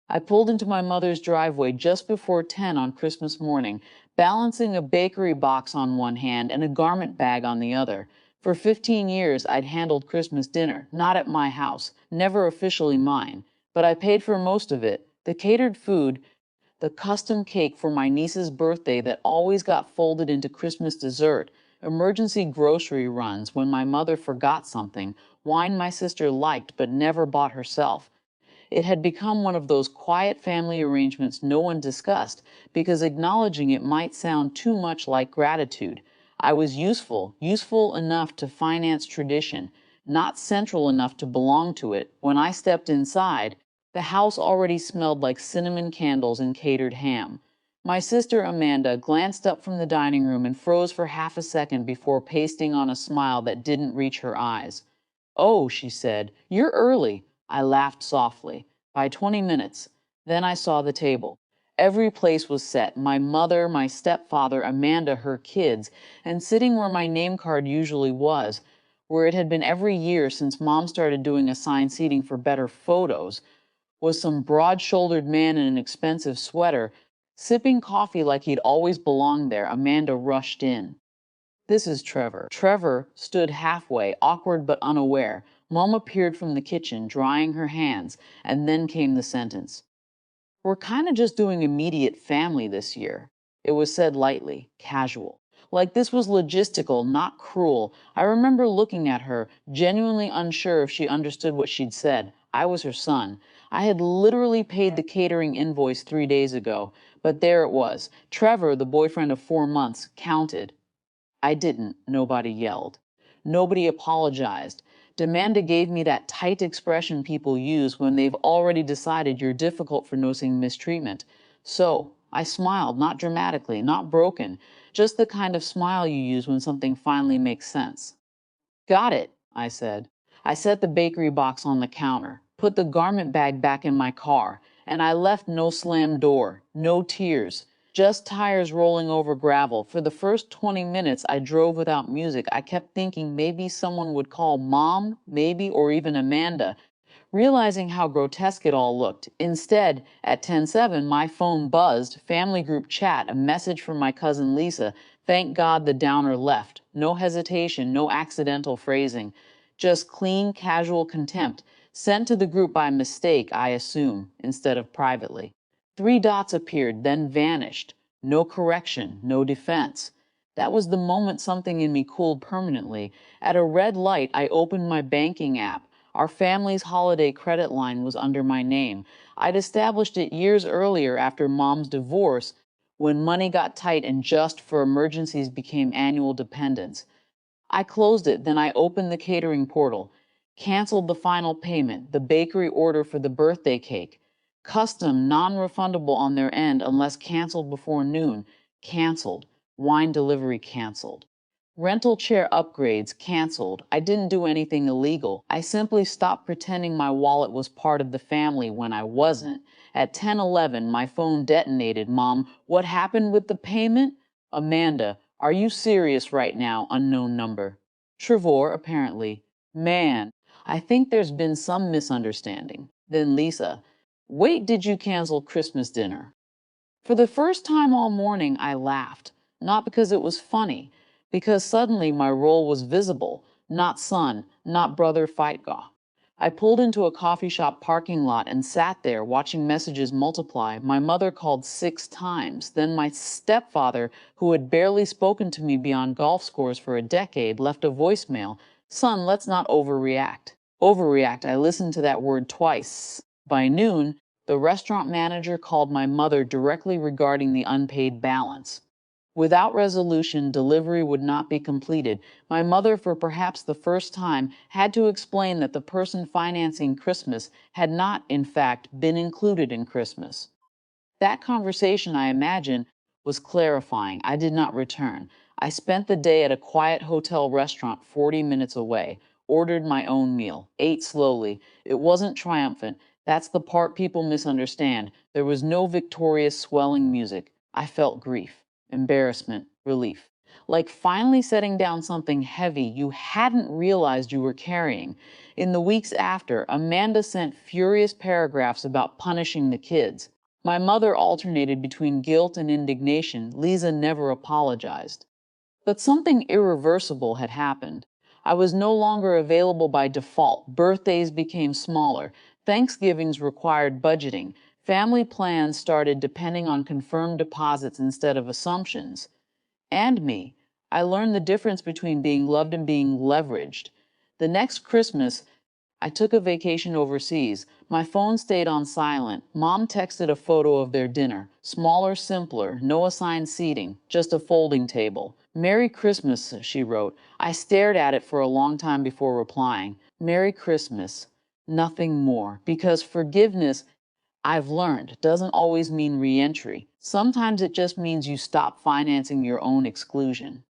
I pulled into my mother's driveway just before 10 on Christmas morning, balancing a bakery box on one hand and a garment bag on the other. For 15 years, I'd handled Christmas dinner, not at my house, never officially mine, but I paid for most of it. The catered food, the custom cake for my niece's birthday that always got folded into Christmas dessert, emergency grocery runs when my mother forgot something, wine my sister liked but never bought herself. It had become one of those quiet family arrangements no one discussed because acknowledging it might sound too much like gratitude. I was useful enough to finance tradition, not central enough to belong to it. When I stepped inside, the house already smelled like cinnamon candles and catered ham. My sister Amanda glanced up from the dining room and froze for half a second before pasting on a smile that didn't reach her eyes. "Oh," she said, "you're early." I laughed softly. "By 20 minutes." Then I saw the table. Every place was set, my mother, my stepfather, Amanda, her kids, and sitting where my name card usually was, where it had been every year since Mom started doing assigned seating for better photos, was some broad-shouldered man in an expensive sweater. Sipping coffee like he'd always belonged there, Amanda rushed in. "This is Trevor." Trevor stood halfway, awkward but unaware. Mom appeared from the kitchen, drying her hands, and then came the sentence. "We're kind of just doing immediate family this year." It was said lightly, casual. Like this was logistical, not cruel. I remember looking at her, genuinely unsure if she understood what she'd said. I was her son. I had literally paid the catering invoice 3 days ago, but there it was. Trevor, the boyfriend of 4 months, counted. I didn't. Nobody yelled. Nobody apologized. Demanda gave me that tight expression people use when they've already decided you're difficult for noticing mistreatment. So I smiled, not dramatically, not broken, just the kind of smile you use when something finally makes sense. "Got it," I said. I set the bakery box on the counter, put the garment bag back in my car, and I left no slammed door, no tears, just tires rolling over gravel. For the first 20 minutes I drove without music. I kept thinking maybe someone would call Mom, maybe, or even Amanda, realizing how grotesque it all looked. Instead, at 10:07, my phone buzzed, family group chat, a message from my cousin Lisa. Thank God the downer left. No hesitation, no accidental phrasing. Just clean, casual contempt, sent to the group by mistake, I assume, instead of privately. 3 dots appeared, then vanished. No correction, no defense. That was the moment something in me cooled permanently. At a red light, I opened my banking app. Our family's holiday credit line was under my name. I'd established it years earlier after Mom's divorce, when money got tight and just for emergencies became annual dependence. I closed it, then I opened the catering portal, canceled the final payment, the bakery order for the birthday cake. Custom, non-refundable on their end unless canceled before noon. Canceled. Wine delivery canceled. Rental chair upgrades canceled. I didn't do anything illegal. I simply stopped pretending my wallet was part of the family when I wasn't. At 10:11, my phone detonated. "Mom, what happened with the payment?" "Amanda, are you serious right now?" Unknown number. "Trevor, apparently." "Man, I think there's been some misunderstanding." Then Lisa. "Wait, did you cancel Christmas dinner?" For the first time all morning, I laughed. Not because it was funny, because suddenly my role was visible. Not son, not brother Feitgaw. I pulled into a coffee shop parking lot and sat there watching messages multiply. My mother called 6 times. Then my stepfather, who had barely spoken to me beyond golf scores for a decade, left a voicemail. "Son, let's not overreact." Overreact, I listened to that word twice. By noon, the restaurant manager called my mother directly regarding the unpaid balance. Without resolution, delivery would not be completed. My mother, for perhaps the first time, had to explain that the person financing Christmas had not, in fact, been included in Christmas. That conversation, I imagine, was clarifying. I did not return. I spent the day at a quiet hotel restaurant 40 minutes away, ordered my own meal, ate slowly. It wasn't triumphant. That's the part people misunderstand. There was no victorious, swelling music. I felt grief, embarrassment, relief. Like finally setting down something heavy you hadn't realized you were carrying. In the weeks after, Amanda sent furious paragraphs about punishing the kids. My mother alternated between guilt and indignation. Lisa never apologized. But something irreversible had happened. I was no longer available by default. Birthdays became smaller. Thanksgivings required budgeting. Family plans started depending on confirmed deposits instead of assumptions. And me. I learned the difference between being loved and being leveraged. The next Christmas, I took a vacation overseas. My phone stayed on silent. Mom texted a photo of their dinner. Smaller, simpler, no assigned seating, just a folding table. Merry Christmas, she wrote. I stared at it for a long time before replying. Merry Christmas. Nothing more. Because forgiveness, I've learned, doesn't always mean reentry. Sometimes it just means you stop financing your own exclusion.